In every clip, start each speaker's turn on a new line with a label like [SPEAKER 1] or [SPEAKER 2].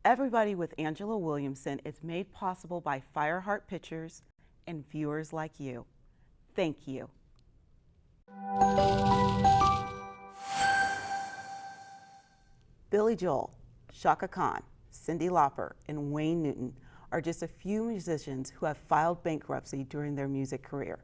[SPEAKER 1] Everybody with Angela Williamson is made possible by Fireheart Pictures and viewers like you. Thank you. Billy Joel, Chaka Khan, Cyndi Lauper, and Wayne Newton are just a few musicians who have filed bankruptcy during their music career.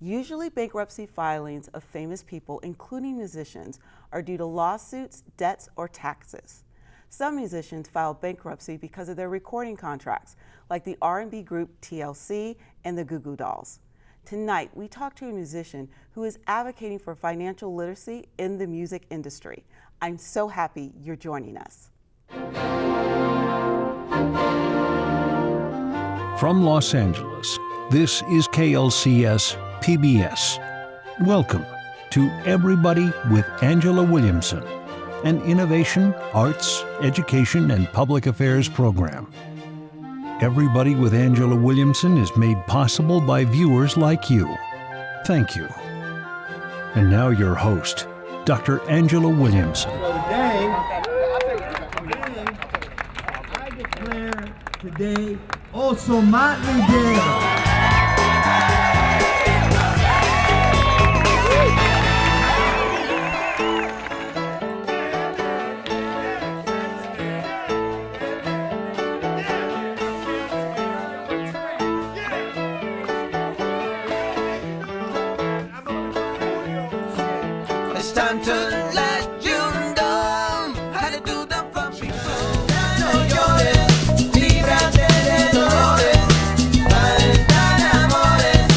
[SPEAKER 1] Usually bankruptcy filings of famous people, including musicians, are due to lawsuits, debts, or taxes. Some musicians filed bankruptcy because of their recording contracts, like the R&B group TLC and the Goo Goo Dolls. Tonight, we talk to a musician who is advocating for financial literacy in the music industry. I'm so happy you're joining us.
[SPEAKER 2] From Los Angeles, this is KLCS PBS. Welcome to Everybody with Angela Williamson, an innovation, arts, education, and public affairs program. Everybody with Angela Williamson is made possible by viewers like you. Thank you. And now your host, Dr. Angela Williamson.
[SPEAKER 3] So I declare today Ozomatli Day.
[SPEAKER 4] It's time to let you know how to do the funky flow. No llores, líbrate de dolores, faltan amores.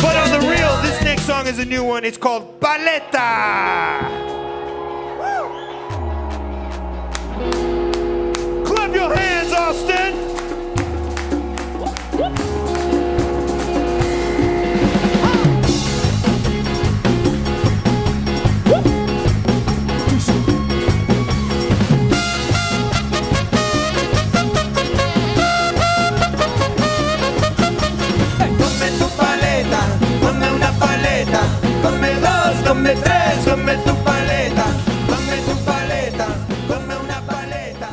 [SPEAKER 5] But on the real, this next song is a new one. It's called Paleta. Clap your hands, Austin.
[SPEAKER 4] Come tres, come tu paleta, come tu paleta, come una paleta.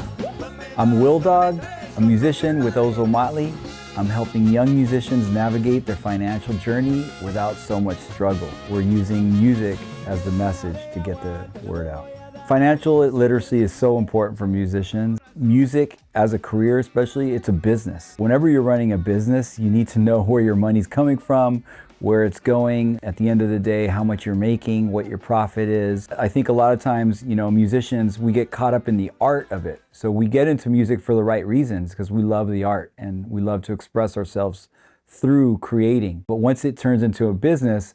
[SPEAKER 6] I'm Wil Dog, a musician with Ozomatli. I'm helping young musicians navigate their financial journey without so much struggle. We're using music as the message to get the word out. Financial literacy is so important for musicians. Music as a career especially, it's a business. Whenever you're running a business, you need to know where your money's coming from, where it's going, at the end of the day, how much you're making, what your profit is. I think a lot of times, musicians, we get caught up in the art of it. So we get into music for the right reasons because we love the art and we love to express ourselves through creating. But once it turns into a business,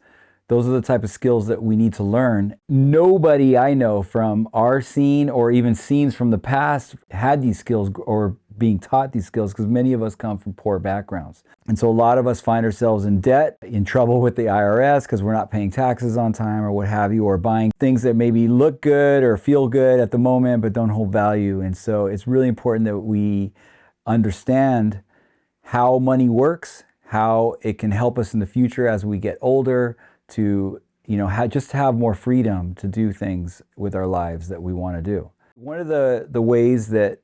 [SPEAKER 6] those are the type of skills that we need to learn. Nobody I know from our scene or even scenes from the past had these skills or being taught these skills because many of us come from poor backgrounds. And so a lot of us find ourselves in debt, in trouble with the IRS because we're not paying taxes on time or what have you, or buying things that maybe look good or feel good at the moment but don't hold value. And so it's really important that we understand how money works, how it can help us in the future as we get older, to just have more freedom to do things with our lives that we want to do. One of the ways that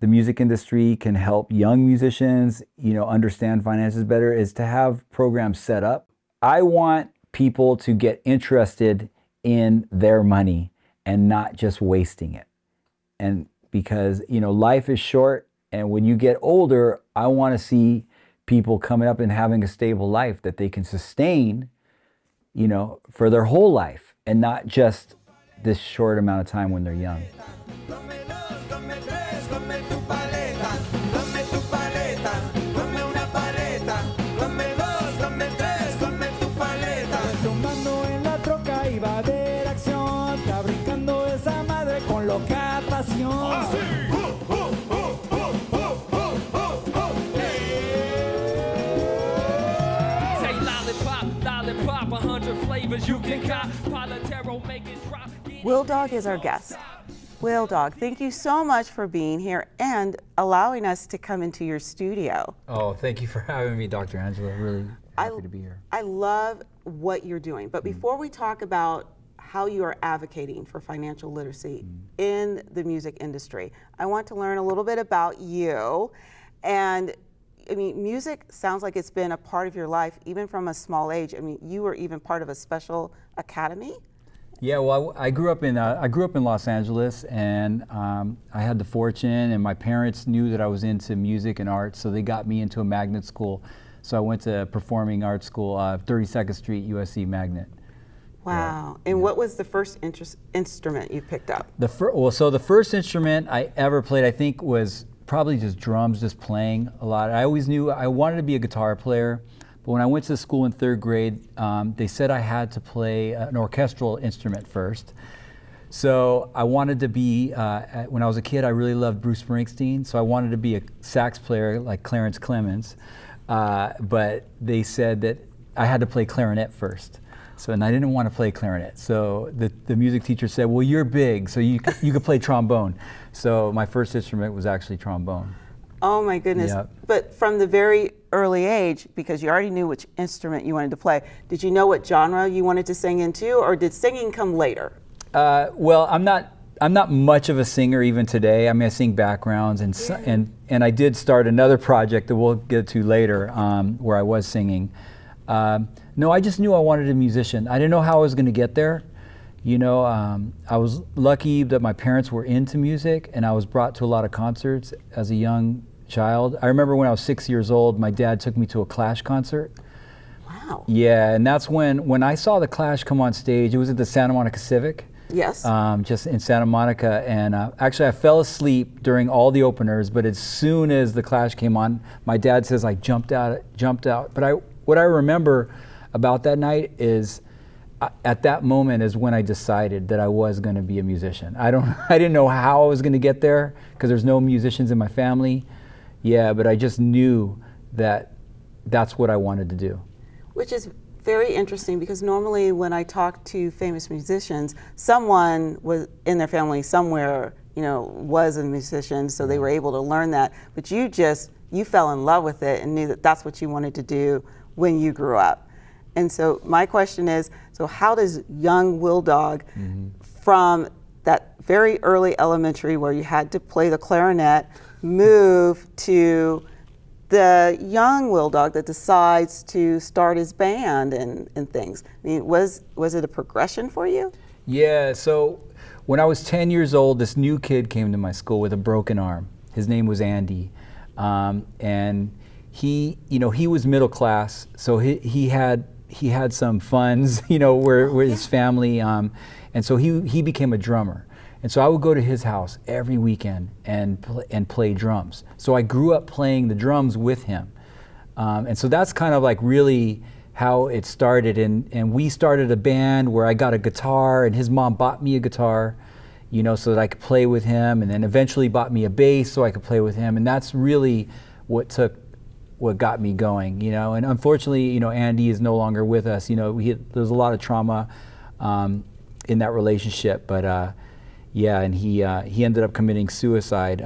[SPEAKER 6] the music industry can help young musicians, understand finances better is to have programs set up. I want people to get interested in their money and not just wasting it. And because, life is short, and when you get older, I want to see people coming up and having a stable life that they can sustain for their whole life and not just this short amount of time when they're young.
[SPEAKER 1] Wil Dog is our guest. Wil Dog, thank you so much for being here and allowing us to come into your studio.
[SPEAKER 6] Oh, thank you for having me, Dr. Angela. Really happy to be here.
[SPEAKER 1] I love what you're doing, but before we talk about how you are advocating for financial literacy in the music industry. I want to learn a little bit about you. And I mean, music sounds like it's been a part of your life, even from a small age. I mean, you were even part of a special academy?
[SPEAKER 6] Yeah, well, I grew up in Los Angeles, and I had the fortune, and my parents knew that I was into music and art, so they got me into a magnet school. So I went to performing arts school, 32nd Street, USC Magnet.
[SPEAKER 1] Wow. And what was the first instrument you picked up?
[SPEAKER 6] So the first instrument I ever played, I think, was probably just drums, just playing a lot. I always knew I wanted to be a guitar player, but when I went to school in 3rd grade, they said I had to play an orchestral instrument first. So I wanted to be, when I was a kid, I really loved Bruce Springsteen, so I wanted to be a sax player like Clarence Clemens, but they said that I had to play clarinet first. So, and I didn't want to play clarinet. So the music teacher said, well, you're big, so you could play trombone. So my first instrument was actually trombone.
[SPEAKER 1] Oh my goodness.
[SPEAKER 6] Yep.
[SPEAKER 1] But from the very early age, because you already knew which instrument you wanted to play, did you know what genre you wanted to sing into, or did singing come later?
[SPEAKER 6] Well, I'm not much of a singer even today. I mean, I sing backgrounds, and I did start another project that we'll get to later, where I was singing. No, I just knew I wanted a musician. I didn't know how I was going to get there. You know, I was lucky that my parents were into music, and I was brought to a lot of concerts as a young child. I remember when I was 6 years old, my dad took me to a Clash concert.
[SPEAKER 1] Wow.
[SPEAKER 6] Yeah, and that's when I saw the Clash come on stage. It was at the Santa Monica Civic.
[SPEAKER 1] Yes.
[SPEAKER 6] Just in Santa Monica, and actually I fell asleep during all the openers, but as soon as the Clash came on, my dad says I jumped out. But what I remember about that night is, at that moment is when I decided that I was going to be a musician. I didn't know how I was going to get there because there's no musicians in my family. Yeah, but I just knew that that's what I wanted to do.
[SPEAKER 1] Which is very interesting, because normally when I talk to famous musicians, someone was in their family somewhere, you know, was a musician, so they were able to learn that. But you fell in love with it and knew that that's what you wanted to do when you grew up. And so my question is, so how does young Wil Dog, from that very early elementary where you had to play the clarinet, move to the young Wil Dog that decides to start his band and things? I mean, was it a progression for you?
[SPEAKER 6] Yeah, so when I was 10 years old, this new kid came to my school with a broken arm. His name was Andy. And he was middle class, so he had some funds, you know, where his family, and so he became a drummer. And so I would go to his house every weekend and play drums. So I grew up playing the drums with him. And so that's kind of like really how it started. And we started a band where I got a guitar, and his mom bought me a guitar, you know, so that I could play with him, and then eventually bought me a bass so I could play with him. And that's really what got me going, you know. And unfortunately, you know, Andy is no longer with us. You know, there's a lot of trauma in that relationship, but yeah, and he ended up committing suicide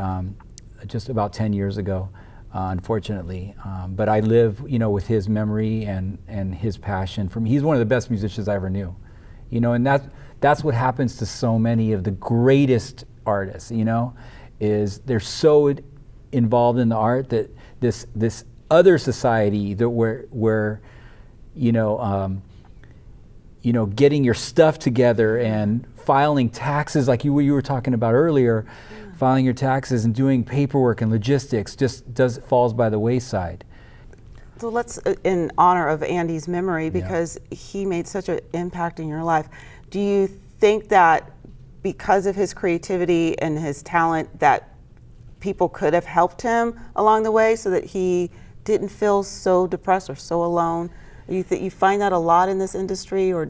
[SPEAKER 6] just about 10 years ago, unfortunately. But I live, you know, with his memory and his passion for me. He's one of the best musicians I ever knew, you know, and that's what happens to so many of the greatest artists, you know, is they're so involved in the art that this other society that where you know, getting your stuff together and filing taxes, like you were talking about earlier, filing your taxes and doing paperwork and logistics just falls by the wayside.
[SPEAKER 1] So let's, in honor of Andy's memory, because he made such an impact in your life, do you think that because of his creativity and his talent that people could have helped him along the way so that he didn't feel so depressed or so alone? You find that a lot in this industry, or?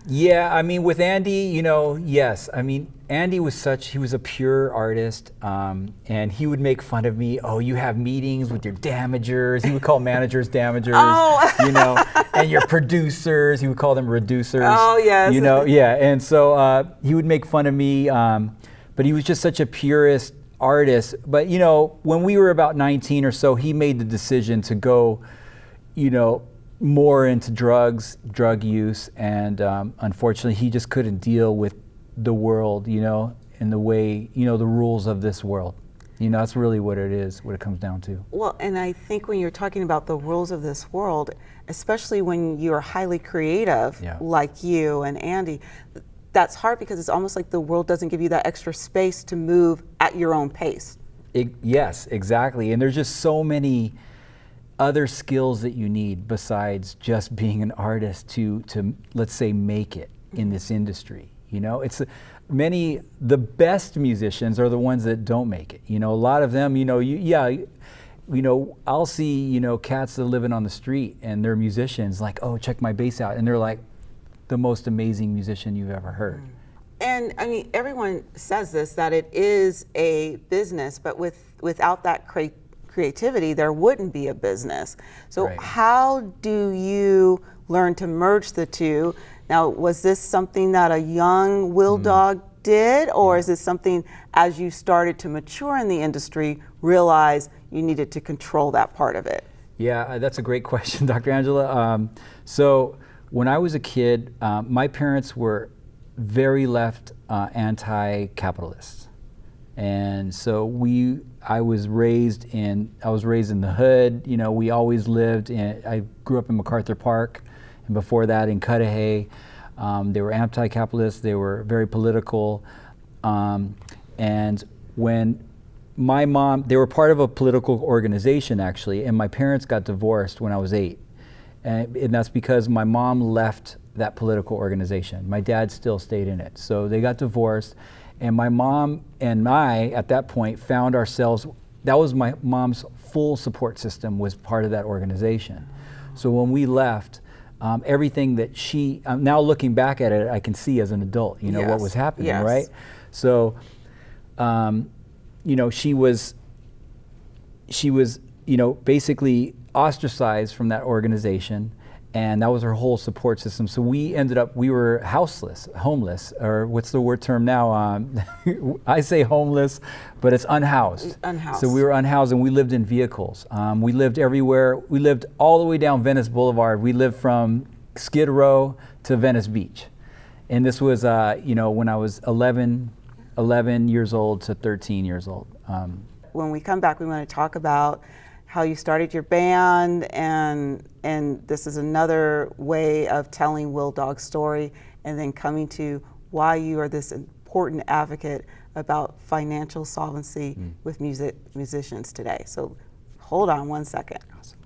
[SPEAKER 6] Yeah, I mean, with Andy, you know, yes. I mean, Andy was he was a pure artist, and he would make fun of me. Oh, you have meetings with your damagers. He would call managers damagers, you know, and your producers, he would call them reducers.
[SPEAKER 1] Oh, yes.
[SPEAKER 6] You know, yeah. And so he would make fun of me, but he was just such a purist artist. But, you know, when we were about 19 or so, he made the decision to go, you know, more into drug use, and unfortunately he just couldn't deal with the world, and the way, the rules of this world. That's really what it is, what it comes down to.
[SPEAKER 1] Well, and I think when you're talking about the rules of this world, especially when you're highly creative, like you and Andy, that's hard because it's almost like the world doesn't give you that extra space to move at your own pace.
[SPEAKER 6] Yes, exactly. And there's just so many other skills that you need besides just being an artist to let's say, make it in this industry. It's the best musicians are the ones that don't make it. A lot of them, I'll see, cats that are living on the street and they're musicians, like, oh, check my bass out. And they're like the most amazing musician you've ever heard.
[SPEAKER 1] And I mean, everyone says this, that it is a business, but without that creativity, there wouldn't be a business. So how do you learn to merge the two? Now, was this something that a young Wil Dog did, or is this something, as you started to mature in the industry, realize you needed to control that part of it?
[SPEAKER 6] Yeah, that's a great question, Dr. Angela. So when I was a kid, my parents were very left, anti-capitalists. And so I was raised in the hood. We always I grew up in MacArthur Park, and before that in Cudahy. They were anti-capitalist, they were very political. And when my mom, they were part of a political organization actually, and my parents got divorced when I was 8. And that's because my mom left that political organization. My dad still stayed in it. So they got divorced, and my mom and I, at that point, found ourselves, that was my mom's full support system, was part of that organization. So when we left, everything that now looking back at it, I can see as an adult, what was happening, right? So, she was, basically ostracized from that organization, and that was her whole support system. So we were homeless, or what's the term now? I say homeless, but it's unhoused.
[SPEAKER 1] Unhoused.
[SPEAKER 6] So we were unhoused, and we lived in vehicles. We lived everywhere. We lived all the way down Venice Boulevard. We lived from Skid Row to Venice Beach. And this was, when I was 11 years old to 13 years old.
[SPEAKER 1] When we come back, we want to talk about how you started your band, and this is another way of telling Wil Dog's story, and then coming to why you are this important advocate about financial solvency with musicians today. So hold on one second. Awesome.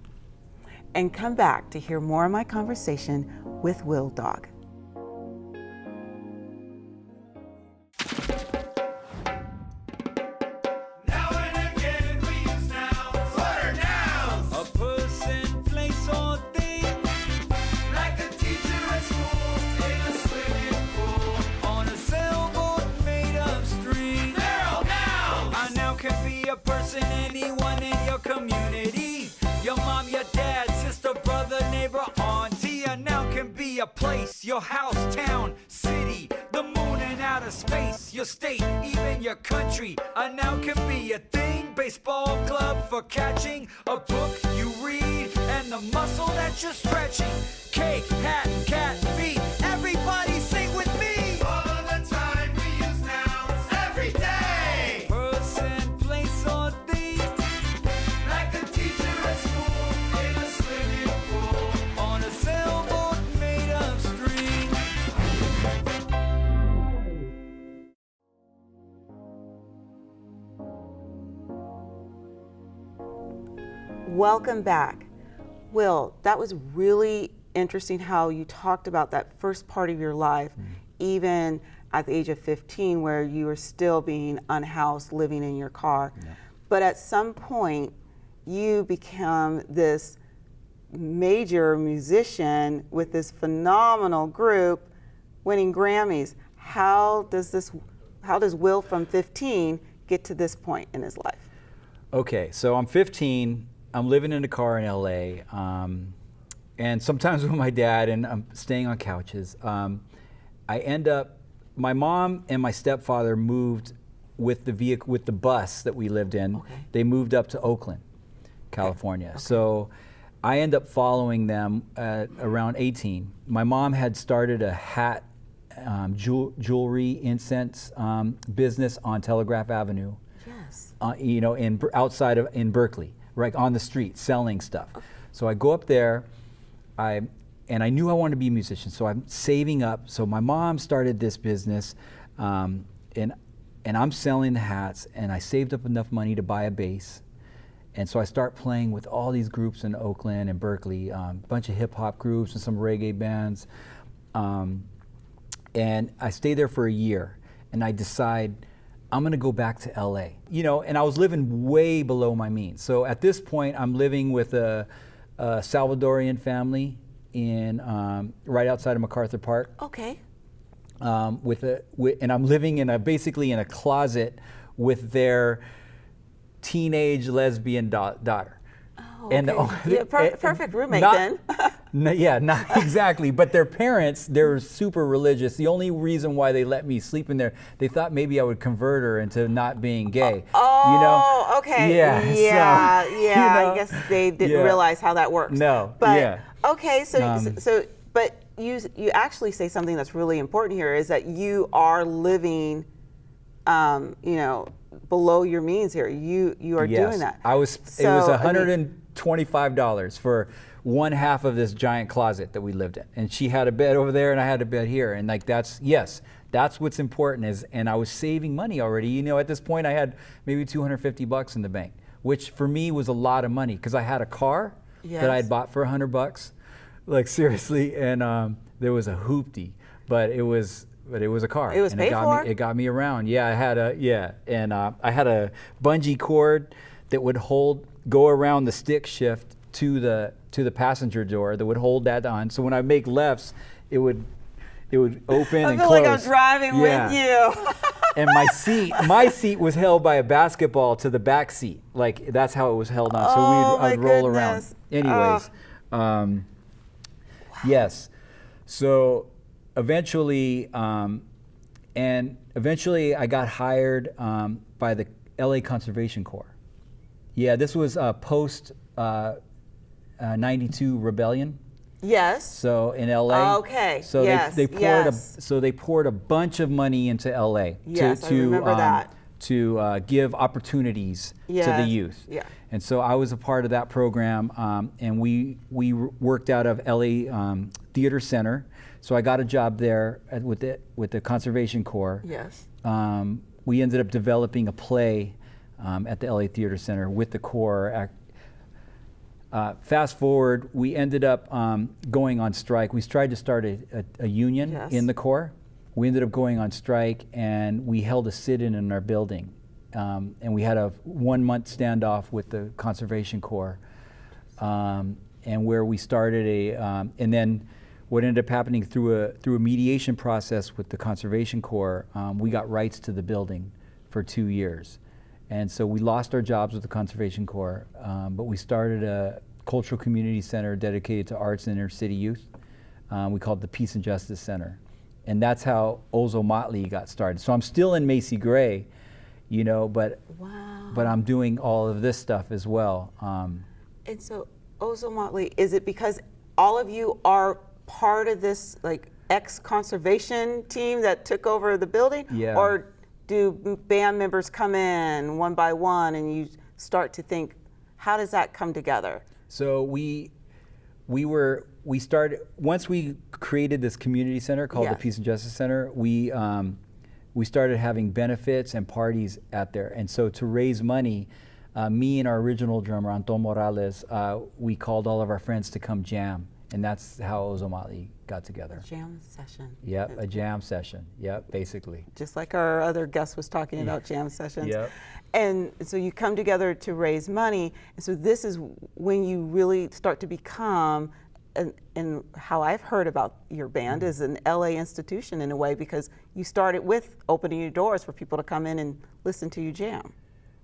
[SPEAKER 1] And come back to hear more of my conversation with Wil Dog.
[SPEAKER 7] Anyone in your community, your mom, your dad, sister, brother, neighbor, auntie, a noun can be a place, your house, town, city, the moon and outer space, your state, even your country. A noun can be a thing, baseball club for catching, a book you read, and the muscle that you're stretching. Cake, hat, cat, feet, everybody sing with me. All the time we use nouns every day. Person, place, or thing. Like a teacher at school, in a swimming pool, on a sailboat made of string.
[SPEAKER 1] Welcome back. Wil, that was really interesting how you talked about that first part of your life, even at the age of 15, where you were still being unhoused, living in your car. Yeah. But at some point, you become this major musician with this phenomenal group, winning Grammys. How does Wil from 15 get to this point in his life?
[SPEAKER 6] Okay, so I'm 15. I'm living in a car in LA, and sometimes with my dad, and I'm staying on couches. I end up, my mom and my stepfather moved with the bus that we lived in. Okay. They moved up to Oakland, California. Okay. So I end up following them at around 18. My mom had started a hat, jewelry, incense business on Telegraph Avenue.
[SPEAKER 1] Yes.
[SPEAKER 6] You know, in Berkeley, right on the street, selling stuff. So I go up there, and I knew I wanted to be a musician, so I'm saving up. So my mom started this business, and I'm selling the hats, and I saved up enough money to buy a bass. And so I start playing with all these groups in Oakland and Berkeley, a bunch of hip hop groups and some reggae bands. And I stay there for a year, and I decide I'm gonna go back to LA. You know, and I was living way below my means. So at this point, I'm living with a Salvadorian family in right outside of MacArthur Park.
[SPEAKER 1] Okay.
[SPEAKER 6] And I'm living basically in a closet with their teenage lesbian daughter.
[SPEAKER 1] Oh,
[SPEAKER 6] And
[SPEAKER 1] okay. Perfect roommate then.
[SPEAKER 6] Not exactly. But their parents, they're super religious. The only reason why they let me sleep in there, they thought maybe I would convert her into not being gay.
[SPEAKER 1] Oh,
[SPEAKER 6] you know?
[SPEAKER 1] Okay.
[SPEAKER 6] Yeah.
[SPEAKER 1] Yeah.
[SPEAKER 6] So,
[SPEAKER 1] yeah.
[SPEAKER 6] you know,
[SPEAKER 1] I guess they didn't realize how that works.
[SPEAKER 6] No.
[SPEAKER 1] But
[SPEAKER 6] yeah.
[SPEAKER 1] okay. But you actually say something that's really important here is that you are living, you know, below your means here. You are doing that.
[SPEAKER 6] It was $125 for one half of this giant closet that we lived in. And she had a bed over there and I had a bed here. And like that's what's important and I was saving money already. You know, at this point I had maybe $250 in the bank, which for me was a lot of money because I had a car that I had bought for $100. Like seriously, and there was a hoopty, but it was a car.
[SPEAKER 1] It was
[SPEAKER 6] and
[SPEAKER 1] paid for?
[SPEAKER 6] It got me around. Yeah, I had I had a bungee cord that would go around the stick shift to the passenger door that would hold that on. So when I make lefts, it would open and close.
[SPEAKER 1] I feel like I'm driving with you.
[SPEAKER 6] And my seat was held by a basketball to the back seat. Like that's how it was held on. So I'd roll around. Anyways. Yes. So eventually I got hired by the LA Conservation Corps. Yeah, this was post 92 rebellion.
[SPEAKER 1] Yes.
[SPEAKER 6] So in LA.
[SPEAKER 1] Okay.
[SPEAKER 6] So they poured a bunch of money into LA
[SPEAKER 1] I remember that.
[SPEAKER 6] To give opportunities to the youth.
[SPEAKER 1] Yeah.
[SPEAKER 6] And so I was a part of that program, and we worked out of LA Theater Center. So I got a job there with the Conservation Corps.
[SPEAKER 1] Yes.
[SPEAKER 6] We ended up developing a play at the LA Theater Center with the Corps. Fast forward, we ended up going on strike. We tried to start a union in the Corps. We ended up going on strike, and we held a sit-in in our building. And we had a 1-month standoff with the Conservation Corps, and where we started and then what ended up happening through a mediation process with the Conservation Corps, we got rights to the building for 2 years. And so we lost our jobs with the Conservation Corps, but we started a cultural community center dedicated to arts and inner city youth. We called it the Peace and Justice Center. And that's how Ozomatli got started. So I'm still in Macy Gray, you know, but I'm doing all of this stuff as well.
[SPEAKER 1] And so Ozomatli, is it because all of you are part of this like ex-conservation team that took over the building?
[SPEAKER 6] Yeah. Or
[SPEAKER 1] do band members come in one by one and you start to think, how does that come together?
[SPEAKER 6] So we started, once we created this community center called the Peace and Justice Center, we started having benefits and parties at there. And so to raise money, me and our original drummer, Anton Morales, we called all of our friends to come jam. And that's how Ozomatli got together.
[SPEAKER 1] A jam session.
[SPEAKER 6] Yep, a jam session. Yep, basically.
[SPEAKER 1] Just like our other guest was talking about jam sessions.
[SPEAKER 6] Yep.
[SPEAKER 1] And so you come together to raise money. And so this is when you really start to become, and how I've heard about your band is an LA institution in a way, because you started with opening your doors for people to come in and listen to you jam.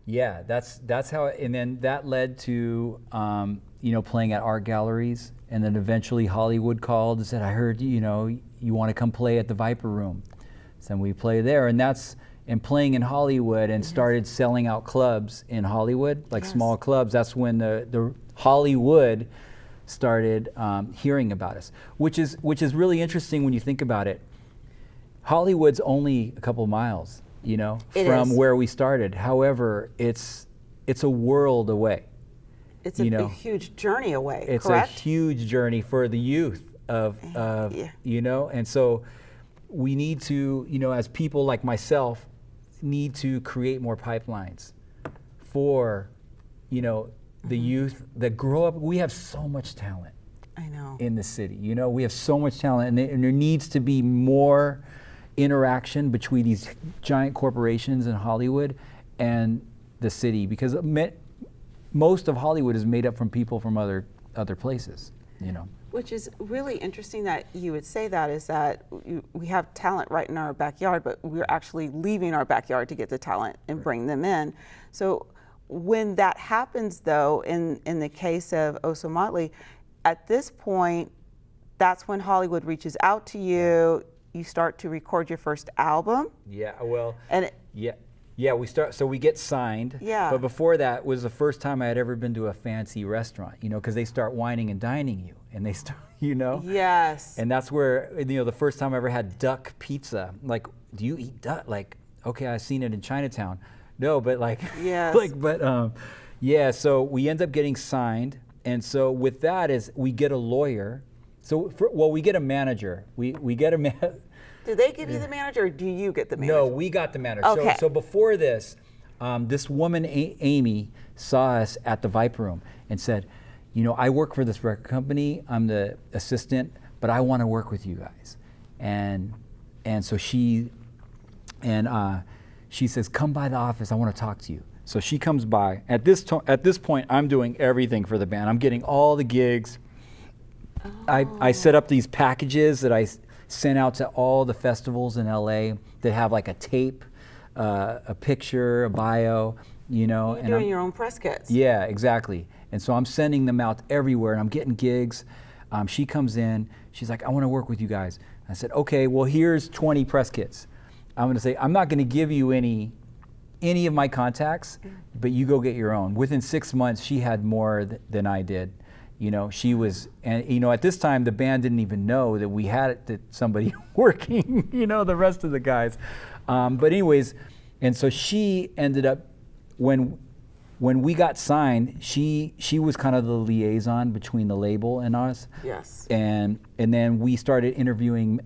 [SPEAKER 6] Yeah, that's how, and then that led to, playing at art galleries, and then eventually Hollywood called and said, I heard, you want to come play at the Viper Room. So we play there, and playing in Hollywood and started selling out clubs in Hollywood, like small clubs. That's when the Hollywood started hearing about us, which is really interesting when you think about it. Hollywood's only a couple miles, you know, from where we started. However, it's a world away.
[SPEAKER 1] It's a huge journey away,
[SPEAKER 6] it's
[SPEAKER 1] correct?
[SPEAKER 6] a huge journey for the youth of you know, and so we need to, you know, as people like myself, need to create more pipelines for, you know, the youth that grow up. We have so much talent.
[SPEAKER 1] I know.
[SPEAKER 6] In the city, you know, we have so much talent, and there needs to be more interaction between these giant corporations in Hollywood and the city, because most of Hollywood is made up from people from other places, you know.
[SPEAKER 1] Which is really interesting that you would say that, is that we have talent right in our backyard, but we're actually leaving our backyard to get the talent and bring them in. So when that happens, though, in the case of Ozomatli, at this point, that's when Hollywood reaches out to you. You start to record your first album.
[SPEAKER 6] Yeah, well,
[SPEAKER 1] and
[SPEAKER 6] yeah, we start. So we get signed.
[SPEAKER 1] Yeah.
[SPEAKER 6] But before that was the first time I had ever been to a fancy restaurant. You know, because they start wining and dining you, and they start, you know.
[SPEAKER 1] Yes.
[SPEAKER 6] And that's where, you know, the first time I ever had duck pizza. Like, do you eat duck? Like, okay, I've seen it in Chinatown. No, but like,
[SPEAKER 1] yes.
[SPEAKER 6] Yeah. So we end up getting signed, and so with that is we get a lawyer. So we get a manager. We get a
[SPEAKER 1] Do they give you the manager, or do you get the manager?
[SPEAKER 6] No, we got the manager.
[SPEAKER 1] Okay.
[SPEAKER 6] So before this, this woman, Amy, saw us at the Viper Room and said, you know, I work for this record company. I'm the assistant, but I want to work with you guys. And so she says, come by the office. I want to talk to you. So she comes by. At this point, I'm doing everything for the band. I'm getting all the gigs. I set up these packages that I sent out to all the festivals in LA that have like a tape, a picture, a bio, you know.
[SPEAKER 1] You're doing your own press kits.
[SPEAKER 6] Yeah, exactly. And so I'm sending them out everywhere, and I'm getting gigs. She comes in, she's like, I want to work with you guys. I said, okay, well, here's 20 press kits. I'm going to say, I'm not going to give you any of my contacts, but you go get your own. Within 6 months, she had more than I did. You know, she was, and you know, at this time the band didn't even know that we had somebody working. You know, the rest of the guys. But anyways, and so she ended up, when we got signed, she was kind of the liaison between the label and us.
[SPEAKER 1] Yes.
[SPEAKER 6] And then we started interviewing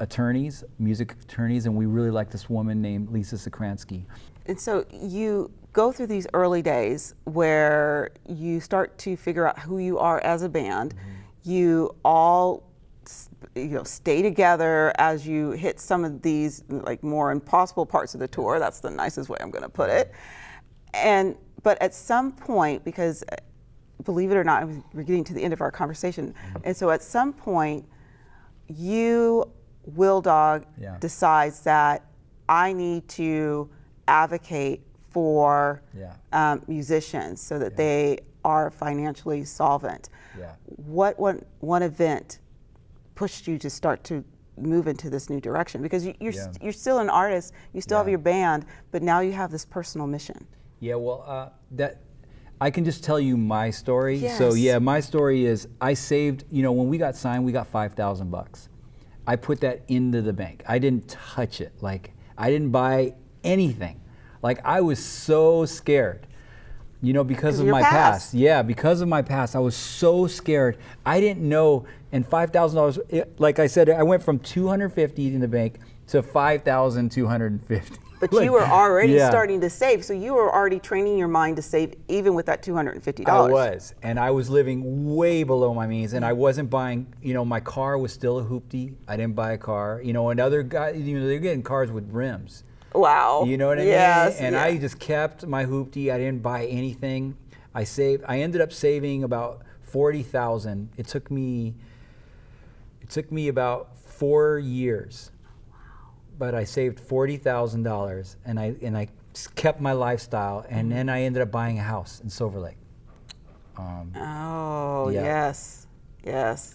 [SPEAKER 6] attorneys, music attorneys, and we really liked this woman named Lisa Sakransky.
[SPEAKER 1] And so you go through these early days where you start to figure out who you are as a band. Mm-hmm. You all, you know, stay together as you hit some of these like more impossible parts of the tour. That's the nicest way I'm going to put it. But at some point, because believe it or not, we're getting to the end of our conversation, and so at some point, Wil Dog, decides that I need to advocate for musicians so that they are financially solvent. Yeah. What one event pushed you to start to move into this new direction? Because you're still an artist, you still have your band, but now you have this personal mission. Yeah,
[SPEAKER 6] well, that I can just tell you my story.
[SPEAKER 1] Yes.
[SPEAKER 6] So yeah, my story is I saved, you know, when we got signed, we got $5,000. I put that into the bank. I didn't touch it. Like, I didn't buy anything. Like, I was so scared, you know, because of my past. Yeah, because of my past, I was so scared. I didn't know, and $5,000, like I said, I went from $250 in the bank to $5,250.
[SPEAKER 1] But like, you were already starting to save, so you were already training your mind to save even with that $250.
[SPEAKER 6] I was, and I was living way below my means, and I wasn't buying, you know, my car was still a hoopty. I didn't buy a car. You know, and other guys, you know, they're getting cars with rims.
[SPEAKER 1] Wow.
[SPEAKER 6] You know what I mean? And I just kept my hoopty. I didn't buy anything. I ended up saving about $40,000. It took me about 4 years. But I saved $40,000, and I kept my lifestyle, and then I ended up buying a house in Silver Lake.
[SPEAKER 1] Yes.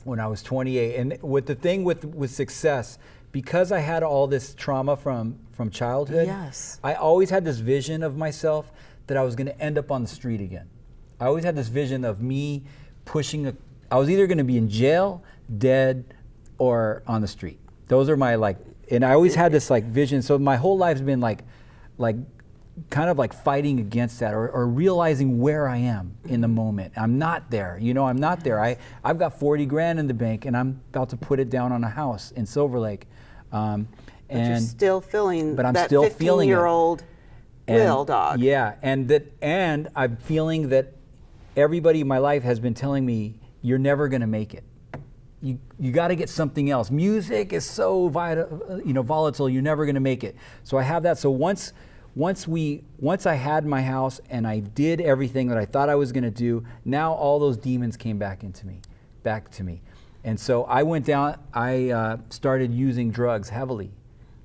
[SPEAKER 6] When I was 28, and with the thing with success, because I had all this trauma from childhood, I always had this vision of myself that I was going to end up on the street again. I always had this vision of me pushing I was either going to be in jail, dead, or on the street. Those are my and I always had this vision. So my whole life's been kind of fighting against that, or realizing where I am in the moment. I'm not there, I'm not there. I've got 40 grand in the bank and I'm about to put it down on a house in Silver Lake.
[SPEAKER 1] But you're still feeling
[SPEAKER 6] but I'm
[SPEAKER 1] that
[SPEAKER 6] still feeling it.
[SPEAKER 1] 15-year-old Wil Dog.
[SPEAKER 6] Yeah, and I'm feeling that everybody in my life has been telling me, you're never gonna make it. You got to get something else. Music is so volatile, you're never gonna make it. So I have that. So once I had my house and I did everything that I thought I was gonna do, now all those demons came back to me. And so I went down, I started using drugs heavily,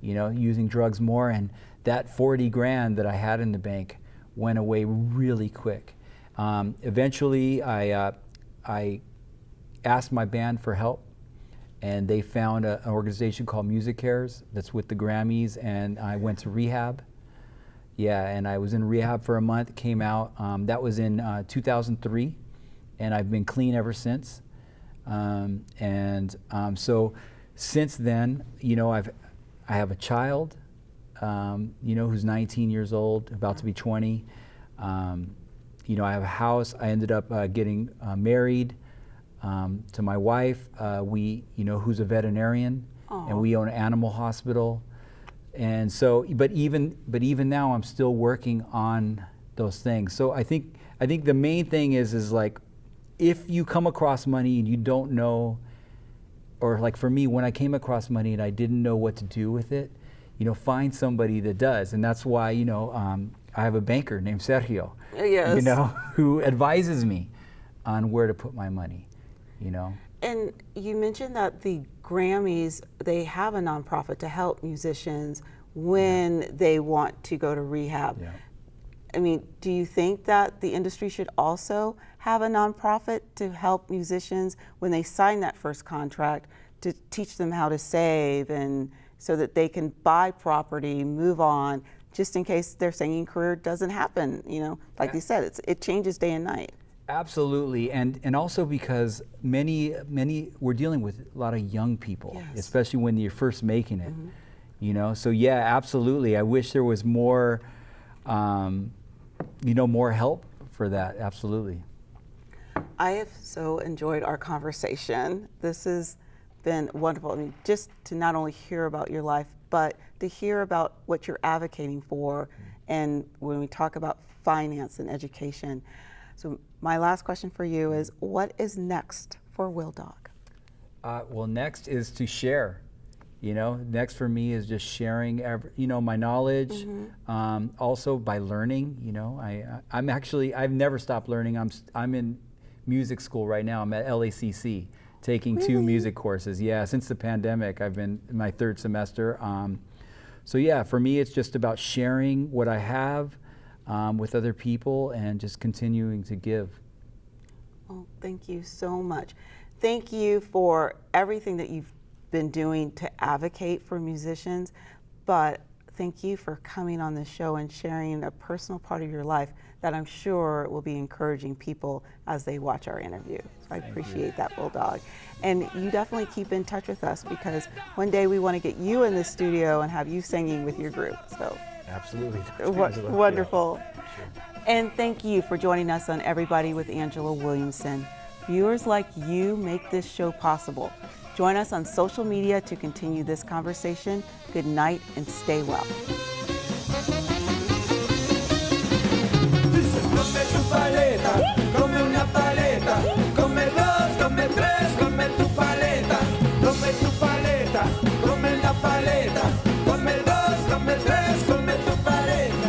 [SPEAKER 6] using drugs more, and that 40 grand that I had in the bank went away really quick. Eventually, I asked my band for help, and they found an organization called Music Cares that's with the Grammys, and I went to rehab. Yeah, and I was in rehab for a month, came out. That was in 2003, and I've been clean ever since. So since then, I have a child, who's 19 years old, about to be 20. I have a house. I ended up getting married to my wife, who's a veterinarian, and we own an animal hospital. And so, but even now, I'm still working on those things. So I think the main thing is if you come across money and you don't know, or for me, when I came across money and I didn't know what to do with it, find somebody that does. And that's why, I have a banker named Sergio,
[SPEAKER 1] Yes.
[SPEAKER 6] Who advises me on where to put my money,
[SPEAKER 1] And you mentioned that the Grammys, they have a nonprofit to help musicians when they want to go to rehab.
[SPEAKER 6] Yeah.
[SPEAKER 1] I mean, do you think that the industry should also have a nonprofit to help musicians when they sign that first contract, to teach them how to save, and so that they can buy property, move on, just in case their singing career doesn't happen? Like you said, it changes day and night.
[SPEAKER 6] Absolutely, and also because many we're dealing with a lot of young people,
[SPEAKER 1] Yes.
[SPEAKER 6] especially when you're first making it. So yeah, absolutely. I wish there was more, more help for that. Absolutely.
[SPEAKER 1] I have so enjoyed our conversation. This has been wonderful. I mean, just to not only hear about your life, but to hear about what you're advocating for, and when we talk about finance and education. So my last question for you is, what is next for Wil Dog?
[SPEAKER 6] Well, next is to share. Next for me is just sharing, my knowledge. Also by learning. I've never stopped learning. I'm in music school right now. I'm at LACC, taking 2 music courses. Yeah, since the pandemic, I've been in my 3rd semester. So yeah, for me, it's just about sharing what I have with other people and just continuing to give.
[SPEAKER 1] Well, thank you so much. Thank you for everything that you've been doing to advocate for musicians, but thank you for coming on this show and sharing a personal part of your life that I'm sure will be encouraging people as they watch our interview. So I appreciate that, Wil Dog. And you definitely keep in touch with us, because one day we want to get you in the studio and have you singing with your group. So
[SPEAKER 6] Absolutely.
[SPEAKER 1] wonderful. And thank you for joining us on Everybody with Angela Williamson. Viewers like you make this show possible. Join us on social media to continue this conversation. Good night and stay well.
[SPEAKER 7] Come tu paleta, come una paleta, come 2, come 3, come tu paleta, come tu paleta, come una paleta, come 2, come 3, come tu paleta.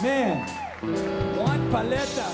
[SPEAKER 7] Man, one paleta.